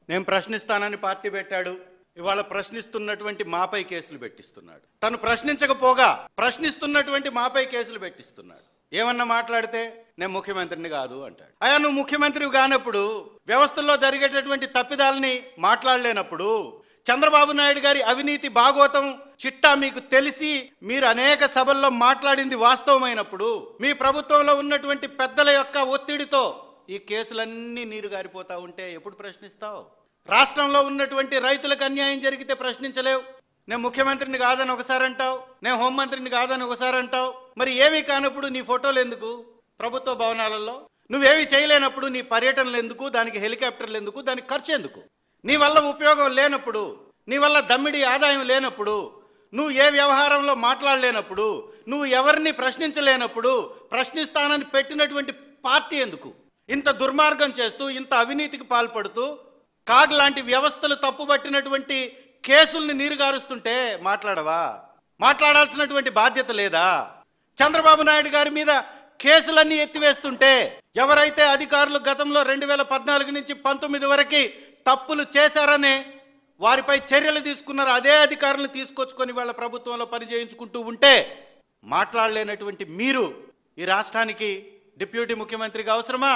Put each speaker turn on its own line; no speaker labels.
నేను ప్రశ్నిస్తానని పార్టీ పెట్టాడు. ఇవాళ ప్రశ్నిస్తున్నటువంటి మాపై కేసులు పెట్టిస్తున్నాడు. తను ప్రశ్నించకపోగా ప్రశ్నిస్తున్నటువంటి మాపై కేసులు పెట్టిస్తున్నాడు. ఏమన్నా మాట్లాడితే నేను ముఖ్యమంత్రిని కాదు అంటాడు. అయ్యా, నువ్వు ముఖ్యమంత్రివి కానప్పుడు, వ్యవస్థల్లో జరిగేటటువంటి తప్పిదాలని మాట్లాడలేనప్పుడు, చంద్రబాబు నాయుడు గారి అవినీతి భాగోతం చిట్టా మీకు తెలిసి మీరు అనేక సభల్లో మాట్లాడింది వాస్తవమైనప్పుడు, మీ ప్రభుత్వంలో ఉన్నటువంటి పెద్దల యొక్క ఒత్తిడితో ఈ కేసులన్నీ నీరు గారిపోతా ఉంటే ఎప్పుడు ప్రశ్నిస్తావు? రాష్ట్రంలో ఉన్నటువంటి రైతులకు అన్యాయం జరిగితే ప్రశ్నించలేవు. నేను ముఖ్యమంత్రిని కాదని ఒకసారి అంటావు, నేను హోంమంత్రిని కాదని ఒకసారి అంటావు. మరి ఏమీ కానప్పుడు నీ ఫోటోలు ఎందుకు ప్రభుత్వ భవనాలలో? నువ్వేమీ చేయలేనప్పుడు నీ పర్యటనలు ఎందుకు? దానికి హెలికాప్టర్లు ఎందుకు? దానికి ఖర్చు ఎందుకు? నీ వల్ల ఉపయోగం లేనప్పుడు, నీ వల్ల దమ్మిడి ఆదాయం లేనప్పుడు, నువ్వు ఏ వ్యవహారంలో మాట్లాడలేనప్పుడు, నువ్వు ఎవరిని ప్రశ్నించలేనప్పుడు ప్రశ్నిస్తానని పెట్టినటువంటి పార్టీ ఎందుకు ఇంత దుర్మార్గం చేస్తూ, ఇంత అవినీతికి పాల్పడుతూ, కాగ్ లాంటి వ్యవస్థలు తప్పుబట్టినటువంటి కేసుల్ని నీరుగారుస్తుంటే మాట్లాడవా? మాట్లాడాల్సినటువంటి బాధ్యత లేదా? చంద్రబాబు నాయుడు గారి మీద కేసులన్నీ ఎత్తివేస్తుంటే, ఎవరైతే అధికారులు గతంలో 2014 నుంచి 19 వరకు తప్పులు చేశారనే వారిపై చర్యలు తీసుకున్నారు, అదే అధికారులను తీసుకొచ్చుకొని వాళ్ళ ప్రభుత్వంలో పనిచేయించుకుంటూ ఉంటే మాట్లాడలేనటువంటి మీరు ఈ రాష్ట్రానికి డిప్యూటీ ముఖ్యమంత్రిగా అవసరమా?